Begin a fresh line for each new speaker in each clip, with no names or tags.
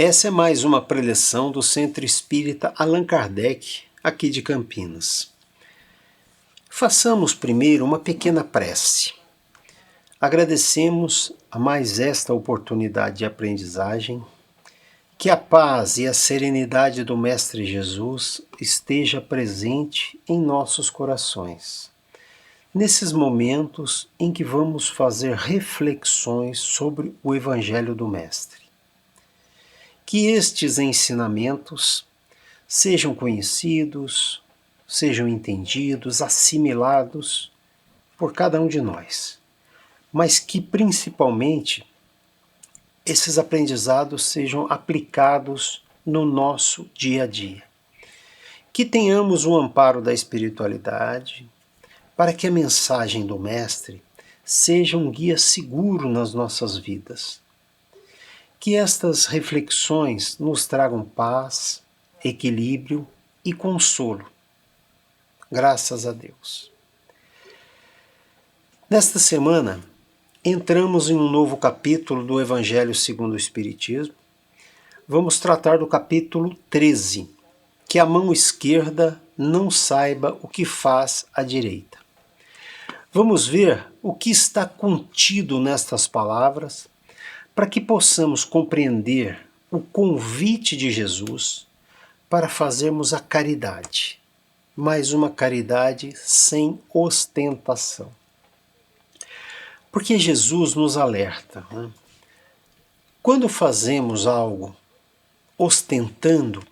Essa é mais uma preleção do Centro Espírita Allan Kardec, aqui de Campinas. Façamos primeiro uma pequena prece. Agradecemos a mais esta oportunidade de aprendizagem, que a paz e a serenidade do Mestre Jesus esteja presente em nossos corações, nesses momentos em que vamos fazer reflexões sobre o Evangelho do Mestre. Que estes ensinamentos sejam conhecidos, sejam entendidos, assimilados por cada um de nós, mas que principalmente esses aprendizados sejam aplicados no nosso dia a dia. Que tenhamos o amparo da espiritualidade para que a mensagem do Mestre seja um guia seguro nas nossas vidas. Que estas reflexões nos tragam paz, equilíbrio e consolo. Graças a Deus. Nesta semana, entramos em um novo capítulo do Evangelho segundo o Espiritismo. Vamos tratar do capítulo 13, que a mão esquerda não saiba o que faz a direita. Vamos ver o que está contido nestas palavras, para que possamos compreender o convite de Jesus para fazermos a caridade, mas uma caridade sem ostentação. Porque Jesus nos alerta, né? Quando fazemos algo ostentando,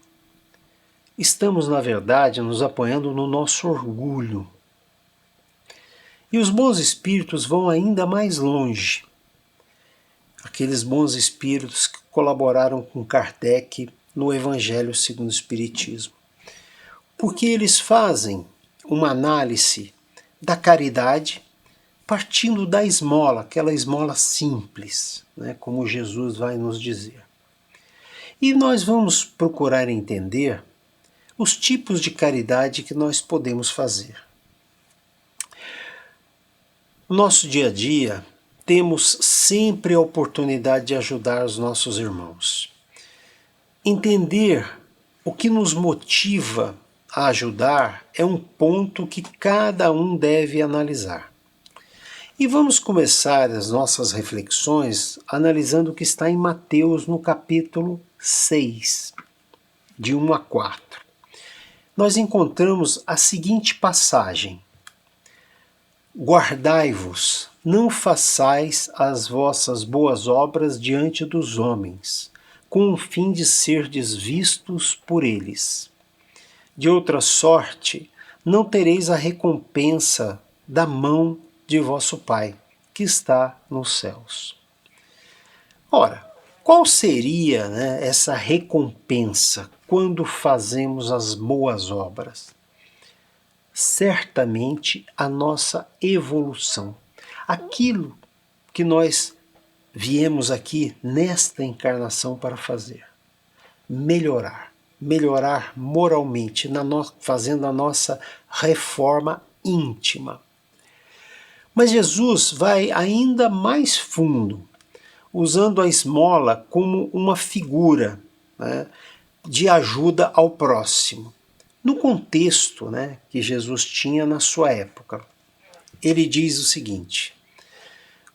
estamos, na verdade, nos apoiando no nosso orgulho. E os bons espíritos vão ainda mais longe. Aqueles bons espíritos que colaboraram com Kardec no Evangelho segundo o Espiritismo. Porque eles fazem uma análise da caridade partindo da esmola, aquela esmola simples, né, como Jesus vai nos dizer. E nós vamos procurar entender os tipos de caridade que nós podemos fazer. No nosso dia a dia, temos sempre a oportunidade de ajudar os nossos irmãos. Entender o que nos motiva a ajudar é um ponto que cada um deve analisar. E vamos começar as nossas reflexões analisando o que está em Mateus no capítulo 6, de 1 a 4. Nós encontramos a seguinte passagem: Guardai-vos, não façais as vossas boas obras diante dos homens, com o fim de serdes vistos por eles. De outra sorte, não tereis a recompensa da mão de vosso Pai, que está nos céus. Ora, qual seria, né, essa recompensa quando fazemos as boas obras? Certamente a nossa evolução. Aquilo que nós viemos aqui nesta encarnação para fazer. Melhorar moralmente, fazendo a nossa reforma íntima. Mas Jesus vai ainda mais fundo, usando a esmola como uma figura, né, de ajuda ao próximo. No contexto, né, que Jesus tinha na sua época, ele diz o seguinte: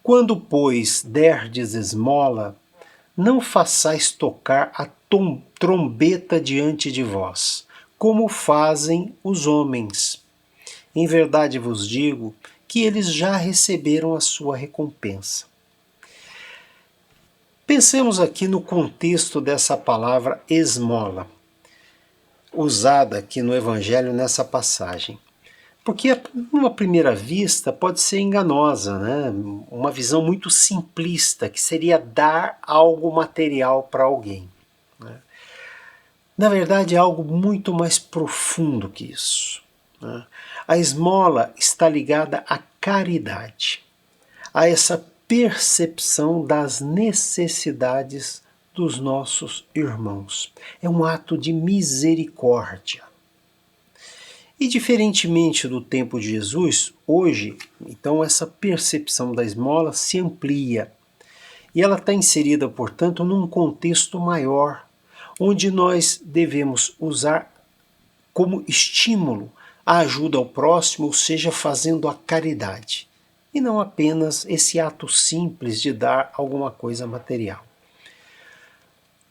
quando, pois, derdes esmola, não façais tocar a trombeta diante de vós, como fazem os homens. Em verdade vos digo que eles já receberam a sua recompensa. Pensemos aqui no contexto dessa palavra esmola, usada aqui no Evangelho nessa passagem. Porque, numa primeira vista, pode ser enganosa, né? Uma visão muito simplista, que seria dar algo material para alguém, né? Na verdade, é algo muito mais profundo que isso, né? A esmola está ligada à caridade, a essa percepção das necessidades dos nossos irmãos. É um ato de misericórdia. E diferentemente do tempo de Jesus, hoje, então essa percepção da esmola se amplia E ela está inserida, portanto, num contexto maior, onde nós devemos usar como estímulo a ajuda ao próximo, ou seja, fazendo a caridade, e não apenas esse ato simples de dar alguma coisa material.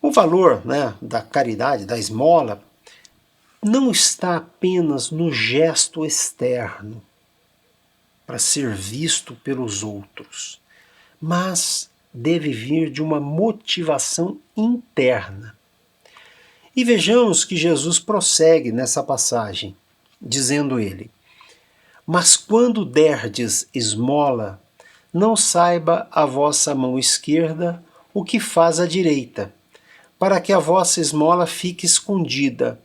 O valor, né, da caridade, da esmola, não está apenas no gesto externo, para ser visto pelos outros, mas deve vir de uma motivação interna. E vejamos que Jesus prossegue nessa passagem, dizendo ele: mas quando derdes esmola, não saiba a vossa mão esquerda o que faz a direita, para que a vossa esmola fique escondida.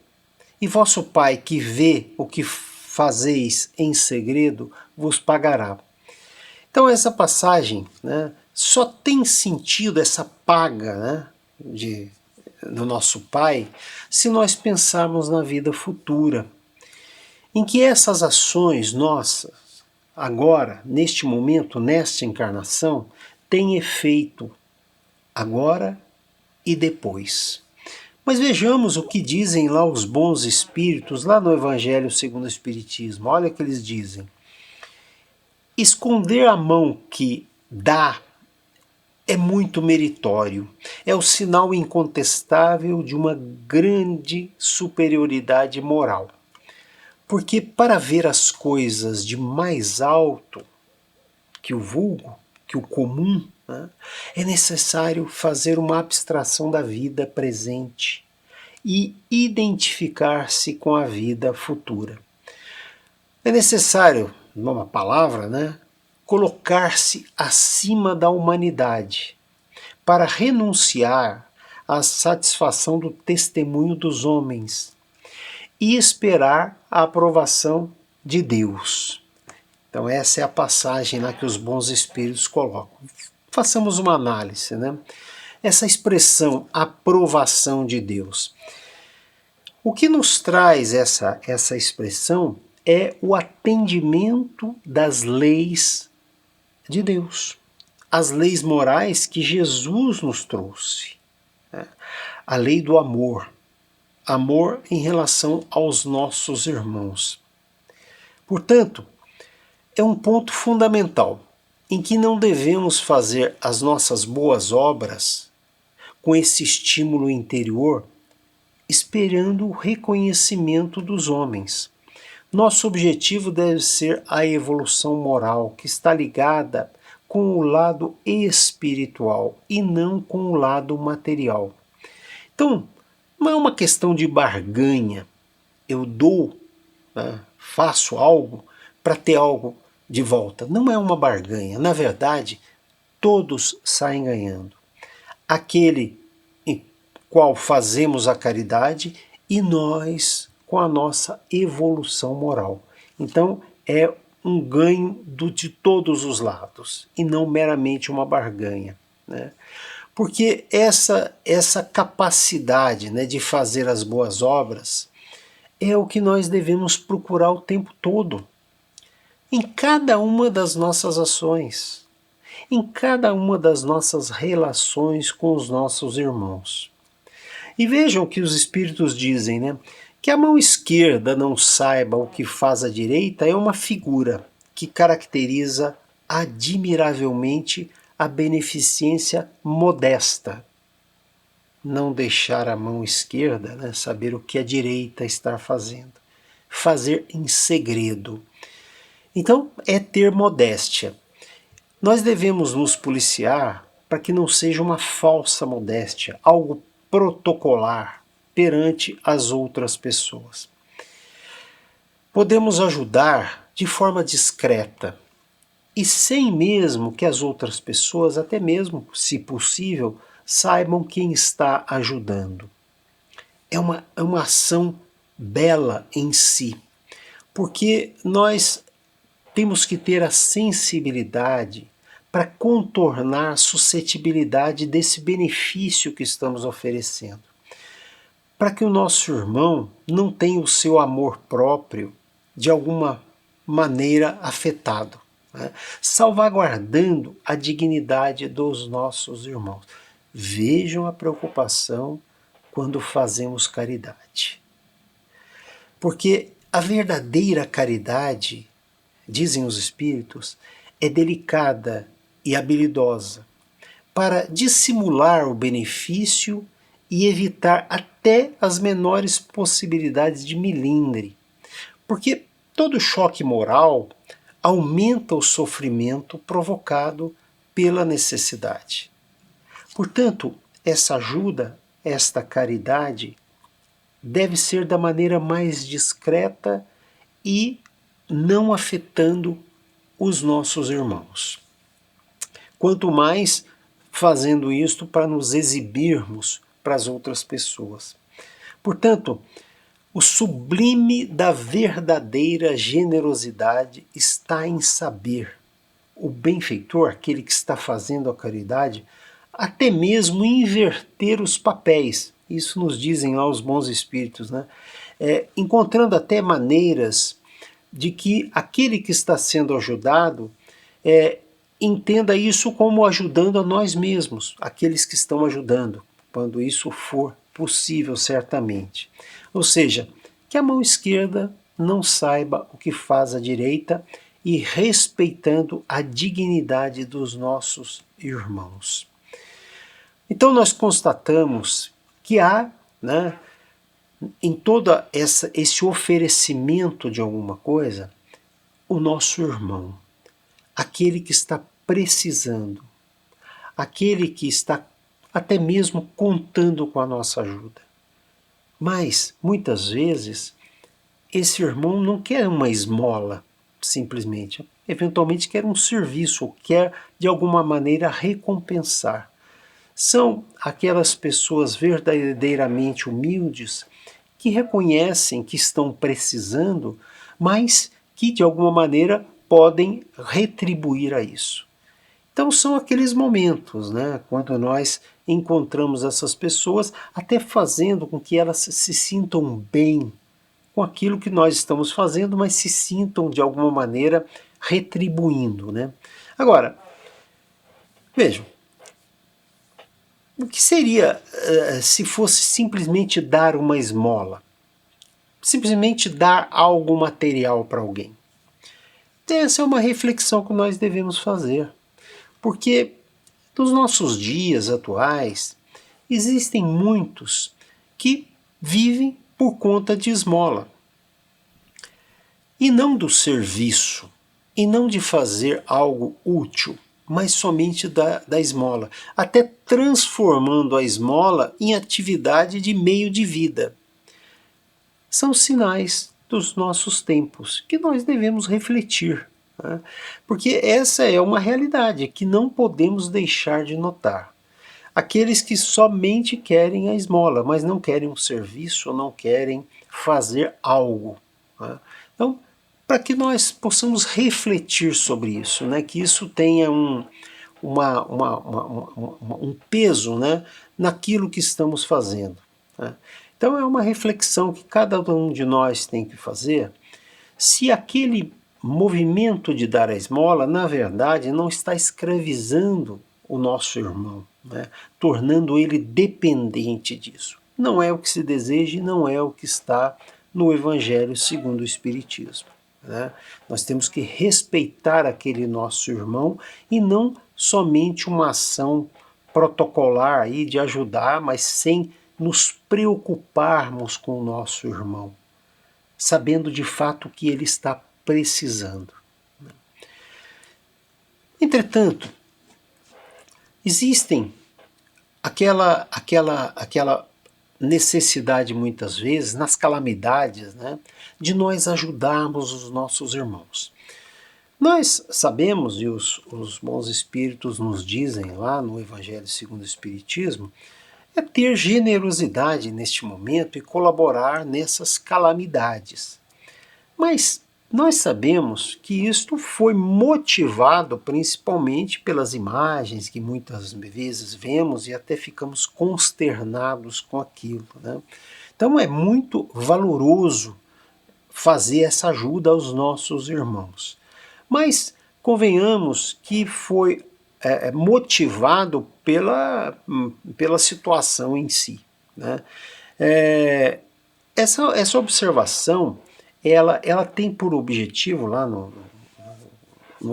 E vosso Pai, que vê o que fazeis em segredo, vos pagará. Então essa passagem, né, só tem sentido, essa paga, né, do nosso Pai, se nós pensarmos na vida futura, em que essas ações nossas, agora, neste momento, nesta encarnação, têm efeito agora e depois. Mas vejamos o que dizem lá os bons espíritos, lá no Evangelho segundo o Espiritismo. Olha o que eles dizem. Esconder a mão que dá é muito meritório. É o sinal incontestável de uma grande superioridade moral. Porque para ver as coisas de mais alto que o vulgo, que o comum, né, é necessário fazer uma abstração da vida presente e identificar-se com a vida futura. É necessário, numa palavra, né, colocar-se acima da humanidade para renunciar à satisfação do testemunho dos homens e esperar a aprovação de Deus. Então essa é a passagem lá que os bons espíritos colocam. Façamos uma análise, né? Essa expressão, aprovação de Deus. O que nos traz essa expressão é o atendimento das leis de Deus, as leis morais que Jesus nos trouxe, né? A lei do amor, amor em relação aos nossos irmãos. Portanto, é um ponto fundamental em que não devemos fazer as nossas boas obras com esse estímulo interior, esperando o reconhecimento dos homens. Nosso objetivo deve ser a evolução moral, que está ligada com o lado espiritual e não com o lado material. Então, não é uma questão de barganha. Eu dou, né, faço algo para ter algo de volta. Não é uma barganha. Na verdade, todos saem ganhando. Aquele em qual fazemos a caridade e nós com a nossa evolução moral. Então, é um ganho de todos os lados e não meramente uma barganha, né? Porque essa capacidade, né, de fazer as boas obras é o que nós devemos procurar o tempo todo, em cada uma das nossas ações, em cada uma das nossas relações com os nossos irmãos. E vejam o que os espíritos dizem, né? Que a mão esquerda não saiba o que faz a direita é uma figura que caracteriza admiravelmente a beneficência modesta. Não deixar a mão esquerda, né, saber o que a direita está fazendo. Fazer em segredo. Então, é ter modéstia. Nós devemos nos policiar para que não seja uma falsa modéstia, algo protocolar perante as outras pessoas. Podemos ajudar de forma discreta e sem mesmo que as outras pessoas, até mesmo, se possível, saibam quem está ajudando. É uma ação bela em si, porque nós temos que ter a sensibilidade para contornar a suscetibilidade desse benefício que estamos oferecendo. Para que o nosso irmão não tenha o seu amor próprio de alguma maneira afetado, né? Salvaguardando a dignidade dos nossos irmãos. Vejam a preocupação quando fazemos caridade. Porque a verdadeira caridade, dizem os Espíritos, é delicada e habilidosa para dissimular o benefício e evitar até as menores possibilidades de milindre. Porque todo choque moral aumenta o sofrimento provocado pela necessidade. Portanto, essa ajuda, esta caridade, deve ser da maneira mais discreta e não afetando os nossos irmãos. Quanto mais fazendo isto para nos exibirmos para as outras pessoas. Portanto, o sublime da verdadeira generosidade está em saber o benfeitor, aquele que está fazendo a caridade, até mesmo inverter os papéis. Isso nos dizem lá os bons espíritos, né? Encontrando até maneiras de que aquele que está sendo ajudado entenda isso como ajudando a nós mesmos, aqueles que estão ajudando, quando isso for possível, certamente. Ou seja, que a mão esquerda não saiba o que faz a direita e respeitando a dignidade dos nossos irmãos. Então nós constatamos que há, né, em todo esse oferecimento de alguma coisa, o nosso irmão, aquele que está precisando, aquele que está até mesmo contando com a nossa ajuda. Mas, muitas vezes, esse irmão não quer uma esmola, simplesmente. Eventualmente quer um serviço, ou quer, de alguma maneira, recompensar. São aquelas pessoas verdadeiramente humildes que reconhecem que estão precisando, mas que, de alguma maneira, podem retribuir a isso. Então são aqueles momentos, né, quando nós encontramos essas pessoas, até fazendo com que elas se sintam bem com aquilo que nós estamos fazendo, mas se sintam de alguma maneira retribuindo, né? Agora, vejam, o que seria se fosse simplesmente dar uma esmola? Simplesmente dar algo material para alguém? Essa é uma reflexão que nós devemos fazer. Porque nos nossos dias atuais, existem muitos que vivem por conta de esmola. E não do serviço, e não de fazer algo útil, mas somente da esmola. Até transformando a esmola em atividade de meio de vida. São sinais dos nossos tempos que nós devemos refletir. Porque essa é uma realidade que não podemos deixar de notar. Aqueles que somente querem a esmola, mas não querem um serviço, não querem fazer algo. Então, para que nós possamos refletir sobre isso, que isso tenha um peso, naquilo que estamos fazendo. Então é uma reflexão que cada um de nós tem que fazer, se aquele movimento de dar a esmola, na verdade, não está escravizando o nosso irmão, tornando ele dependente disso. Não é o que se deseja e não é o que está no Evangelho segundo o Espiritismo. Nós temos que respeitar aquele nosso irmão e não somente uma ação protocolar aí de ajudar, mas sem nos preocuparmos com o nosso irmão, sabendo de fato o que ele está precisando. Entretanto, existem aquela necessidade muitas vezes, nas calamidades, de nós ajudarmos os nossos irmãos. Nós sabemos, e os bons espíritos nos dizem lá no Evangelho segundo o Espiritismo, é ter generosidade neste momento e colaborar nessas calamidades. Mas nós sabemos que isto foi motivado principalmente pelas imagens que muitas vezes vemos e até ficamos consternados com aquilo. Então é muito valoroso fazer essa ajuda aos nossos irmãos. Mas convenhamos que foi motivado pela situação em si, né? Essa observação, ela tem por objetivo, lá no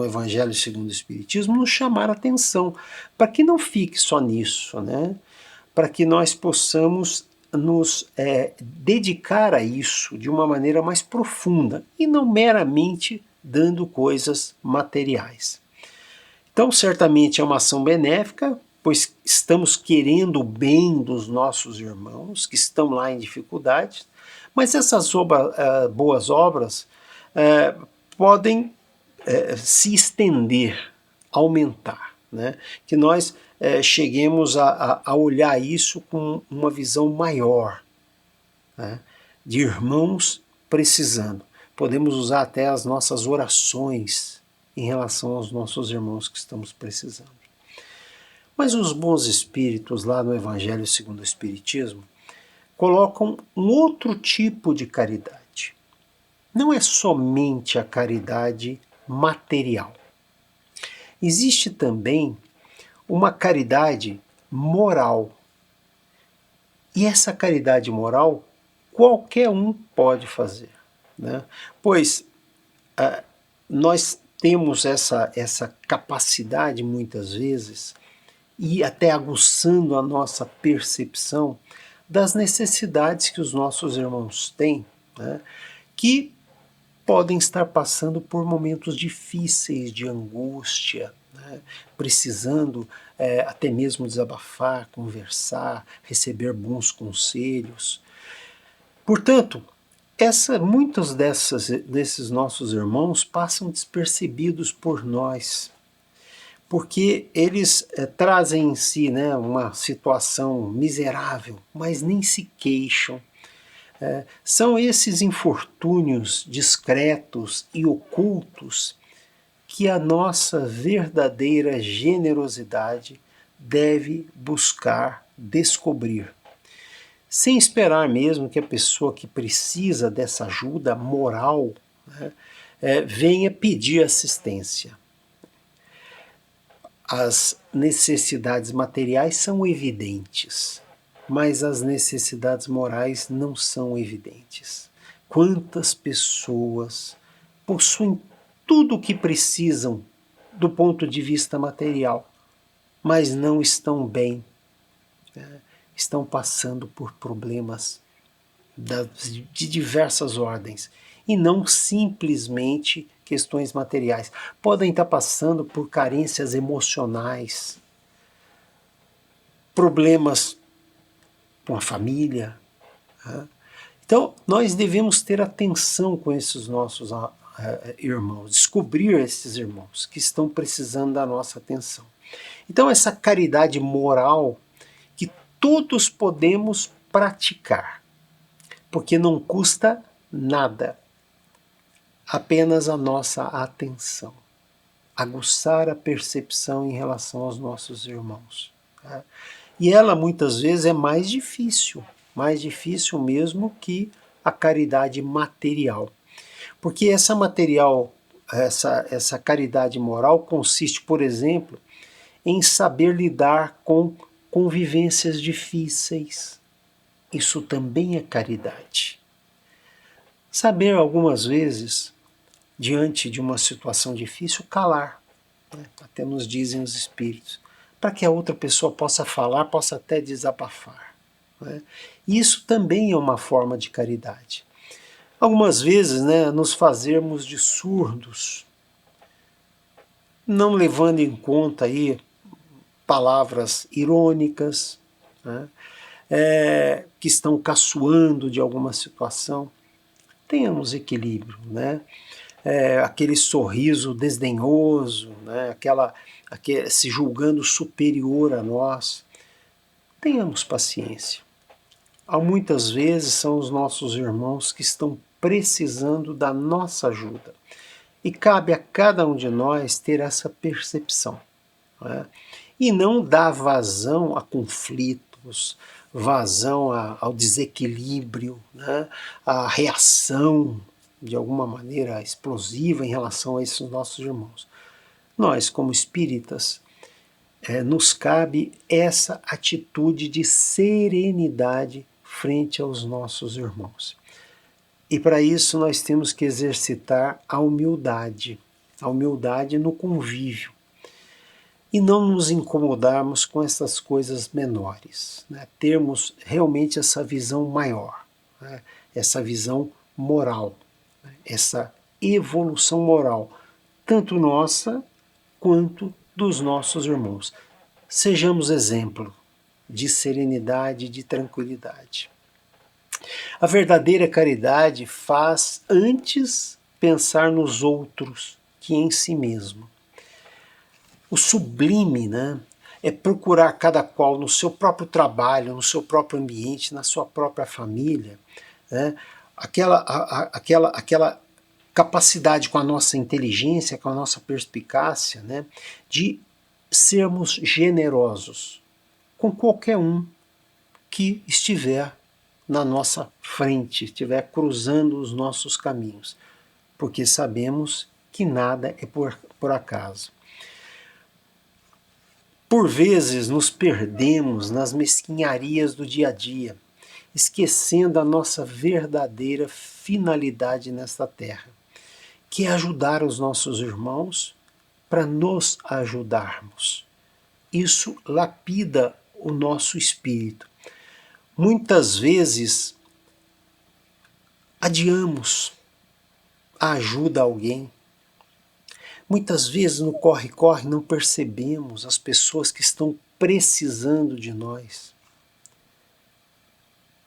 Evangelho segundo o Espiritismo, nos chamar a atenção, para que não fique só nisso, né? Para que nós possamos nos dedicar a isso de uma maneira mais profunda e não meramente dando coisas materiais. Então, certamente é uma ação benéfica, pois estamos querendo o bem dos nossos irmãos que estão lá em dificuldades, mas essas boas obras podem se estender, aumentar, né? Que nós cheguemos a olhar isso com uma visão maior, né? De irmãos precisando. Podemos usar até as nossas orações em relação aos nossos irmãos que estamos precisando. Mas os bons espíritos, lá no Evangelho segundo o Espiritismo, colocam um outro tipo de caridade. Não é somente a caridade material. Existe também uma caridade moral. E essa caridade moral qualquer um pode fazer, né? Pois nós temos essa capacidade muitas vezes, e até aguçando a nossa percepção das necessidades que os nossos irmãos têm, né? Que podem estar passando por momentos difíceis de angústia, né? Precisando até mesmo desabafar, conversar, receber bons conselhos. Portanto, muitos desses nossos irmãos passam despercebidos por nós, porque eles trazem em si, né, uma situação miserável, mas nem se queixam. São esses infortúnios discretos e ocultos que a nossa verdadeira generosidade deve buscar descobrir, sem esperar mesmo que a pessoa que precisa dessa ajuda moral, né, venha pedir assistência. As necessidades materiais são evidentes, mas as necessidades morais não são evidentes. Quantas pessoas possuem tudo o que precisam do ponto de vista material, mas não estão bem, né? Estão passando por problemas de diversas ordens, e não simplesmente questões materiais. Podem estar passando por carências emocionais, problemas com a família, né? Então, nós devemos ter atenção com esses nossos irmãos, descobrir esses irmãos que estão precisando da nossa atenção. Então, essa caridade moral que todos podemos praticar, porque não custa nada, apenas a nossa atenção, aguçar a percepção em relação aos nossos irmãos, tá? E ela muitas vezes é mais difícil mesmo que a caridade material. Porque essa caridade moral consiste, por exemplo, em saber lidar com convivências difíceis. Isso também é caridade. Saber algumas vezes, diante de uma situação difícil, calar, né? Até nos dizem os espíritos, para que a outra pessoa possa falar, possa até desabafar, né? Isso também é uma forma de caridade. Algumas vezes, né, nos fazermos de surdos, não levando em conta aí palavras irônicas, né, que estão caçoando de alguma situação. Tenhamos equilíbrio, né? Aquele sorriso desdenhoso, né? Se julgando superior a nós. Tenhamos paciência. Há muitas vezes são os nossos irmãos que estão precisando da nossa ajuda. E cabe a cada um de nós ter essa percepção, né? E não dar vazão a conflitos, vazão ao desequilíbrio, né? A reação de alguma maneira explosiva em relação a esses nossos irmãos. Nós, como espíritas, nos cabe essa atitude de serenidade frente aos nossos irmãos. E para isso nós temos que exercitar a humildade no convívio, e não nos incomodarmos com essas coisas menores, né? Termos realmente essa visão maior, né? Essa visão moral, né? Essa evolução moral, tanto nossa quanto dos nossos irmãos. Sejamos exemplo de serenidade e de tranquilidade. A verdadeira caridade faz antes pensar nos outros que em si mesmo. O sublime, né, é procurar cada qual no seu próprio trabalho, no seu próprio ambiente, na sua própria família, né, aquela capacidade com a nossa inteligência, com a nossa perspicácia, né, de sermos generosos com qualquer um que estiver na nossa frente, estiver cruzando os nossos caminhos, porque sabemos que nada é por acaso. Por vezes nos perdemos nas mesquinharias do dia a dia, esquecendo a nossa verdadeira finalidade nesta terra, que é ajudar os nossos irmãos para nos ajudarmos. Isso lapida o nosso espírito. Muitas vezes adiamos a ajuda a alguém. Muitas vezes no corre-corre não percebemos as pessoas que estão precisando de nós.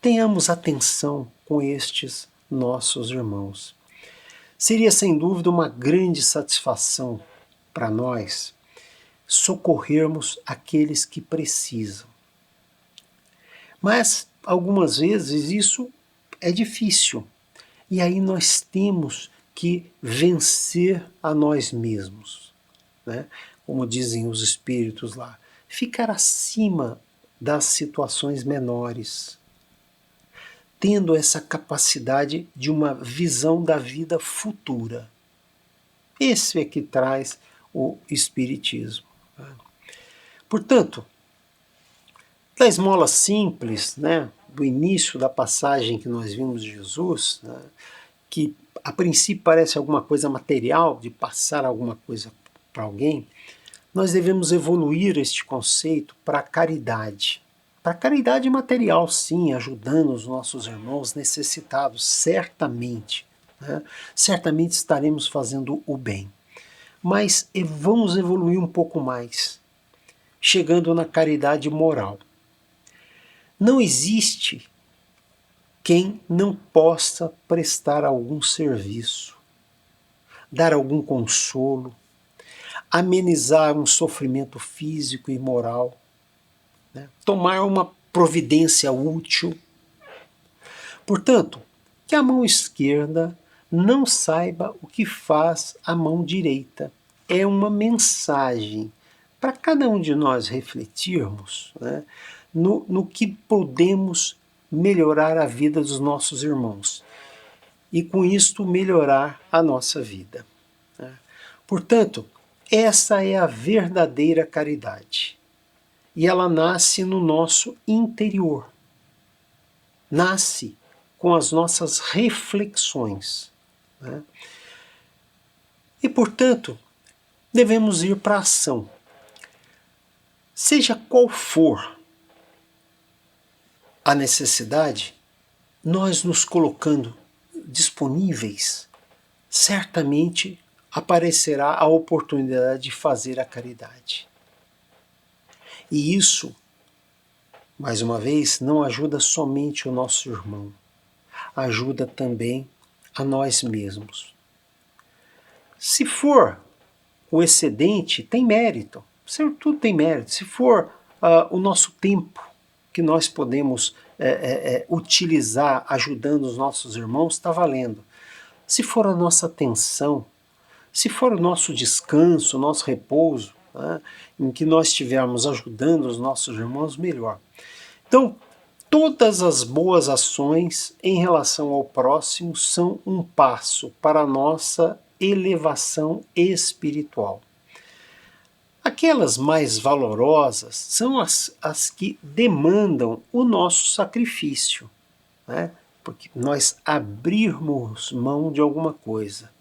Tenhamos atenção com estes nossos irmãos. Seria sem dúvida uma grande satisfação para nós socorrermos aqueles que precisam. Mas algumas vezes isso é difícil, e aí nós temos que vencer a nós mesmos, né? Como dizem os espíritos lá, ficar acima das situações menores, tendo essa capacidade de uma visão da vida futura. Esse é que traz o Espiritismo, né? Portanto, da esmola simples, né, do início da passagem que nós vimos de Jesus, né, que a princípio parece alguma coisa material, de passar alguma coisa para alguém, nós devemos evoluir este conceito para a caridade. Para a caridade material, sim, ajudando os nossos irmãos necessitados, certamente. Né? Certamente estaremos fazendo o bem. Mas vamos evoluir um pouco mais, chegando na caridade moral. Não existe quem não possa prestar algum serviço, dar algum consolo, amenizar um sofrimento físico e moral, né? Tomar uma providência útil. Portanto, que a mão esquerda não saiba o que faz a mão direita. É uma mensagem para cada um de nós refletirmos, né, no que podemos melhorar a vida dos nossos irmãos e com isto melhorar a nossa vida, né? Portanto, essa é a verdadeira caridade e ela nasce no nosso interior, nasce com as nossas reflexões, né? E portanto devemos ir para a ação, seja qual for a necessidade, nós nos colocando disponíveis, certamente aparecerá a oportunidade de fazer a caridade. E isso, mais uma vez, não ajuda somente o nosso irmão, ajuda também a nós mesmos. Se for o excedente, tem mérito, tudo tem mérito. Se for o nosso tempo, que nós podemos utilizar ajudando os nossos irmãos, está valendo. Se for a nossa atenção, se for o nosso descanso, o nosso repouso, né, em que nós estivermos ajudando os nossos irmãos, melhor. Então, todas as boas ações em relação ao próximo são um passo para a nossa elevação espiritual. Aquelas mais valorosas são as que demandam o nosso sacrifício, né? Porque nós abrirmos mão de alguma coisa.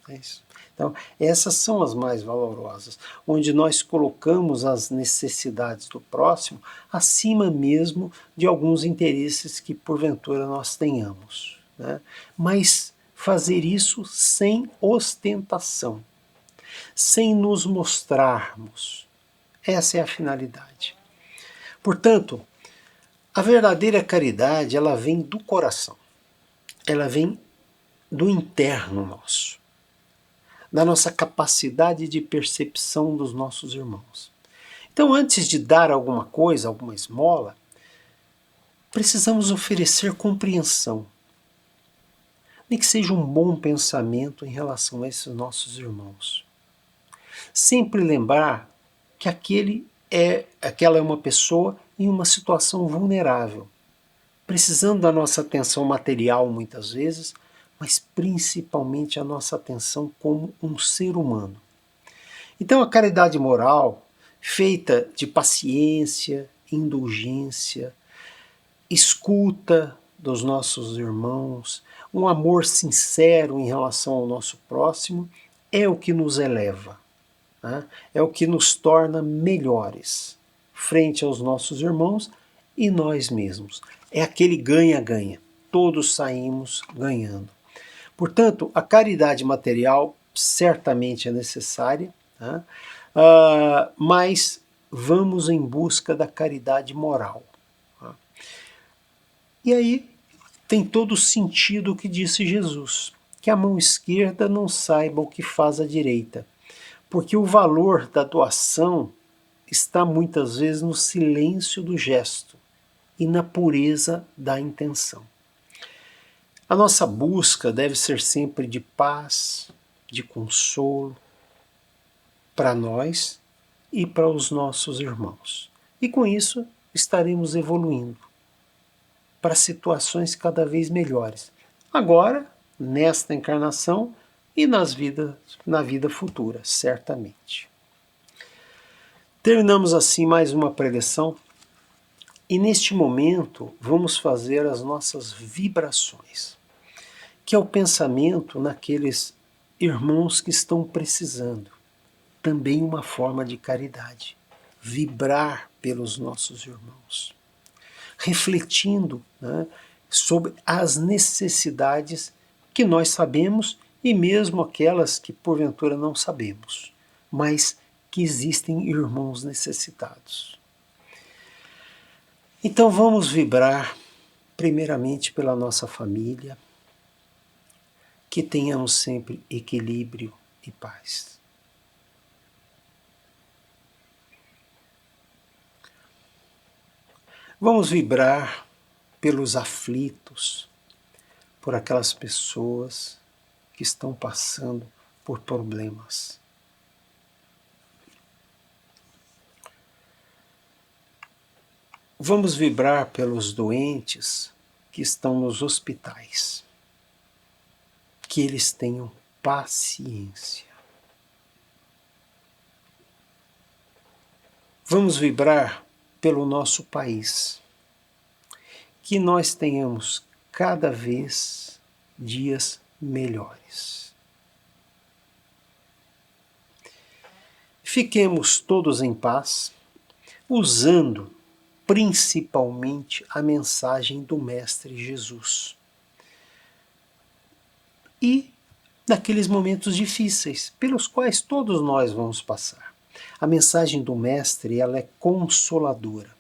É isso. Então, essas são as mais valorosas, onde nós colocamos as necessidades do próximo acima mesmo de alguns interesses que porventura nós tenhamos, né? Mas fazer isso sem ostentação, sem nos mostrarmos. Essa é a finalidade. Portanto, a verdadeira caridade, ela vem do coração. Ela vem do interno nosso, da nossa capacidade de percepção dos nossos irmãos. Então, antes de dar alguma coisa, alguma esmola, precisamos oferecer compreensão, nem que seja um bom pensamento em relação a esses nossos irmãos. Sempre lembrar que aquela é uma pessoa em uma situação vulnerável, precisando da nossa atenção material muitas vezes, mas principalmente a nossa atenção como um ser humano. Então a caridade moral, feita de paciência, indulgência, escuta dos nossos irmãos, um amor sincero em relação ao nosso próximo, é o que nos eleva, né? É o que nos torna melhores frente aos nossos irmãos e nós mesmos. É aquele ganha-ganha. Todos saímos ganhando. Portanto, a caridade material certamente é necessária, né? Mas vamos em busca da caridade moral. Tá? E aí tem todo o sentido o que disse Jesus, que a mão esquerda não saiba o que faz a direita, porque o valor da doação está muitas vezes no silêncio do gesto e na pureza da intenção. A nossa busca deve ser sempre de paz, de consolo, para nós e para os nossos irmãos. E com isso estaremos evoluindo para situações cada vez melhores. Agora, nesta encarnação e na vida futura, certamente. Terminamos assim mais uma preleção e neste momento vamos fazer as nossas vibrações, que é o pensamento naqueles irmãos que estão precisando. Também uma forma de caridade, vibrar pelos nossos irmãos, refletindo, né, sobre as necessidades que nós sabemos e mesmo aquelas que porventura não sabemos, mas que existem irmãos necessitados. Então vamos vibrar primeiramente pela nossa família, que tenhamos sempre equilíbrio e paz. Vamos vibrar pelos aflitos, por aquelas pessoas que estão passando por problemas. Vamos vibrar pelos doentes que estão nos hospitais. Que eles tenham paciência. Vamos vibrar pelo nosso país. Que nós tenhamos cada vez dias melhores. Fiquemos todos em paz, usando principalmente a mensagem do Mestre Jesus. E naqueles momentos difíceis, pelos quais todos nós vamos passar. A mensagem do Mestre, ela é consoladora.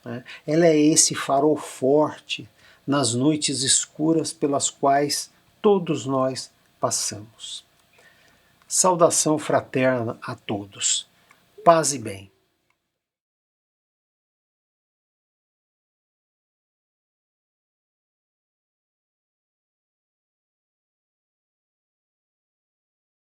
Né? Ela é esse farol forte nas noites escuras pelas quais todos nós passamos. Saudação fraterna a todos. Paz e bem.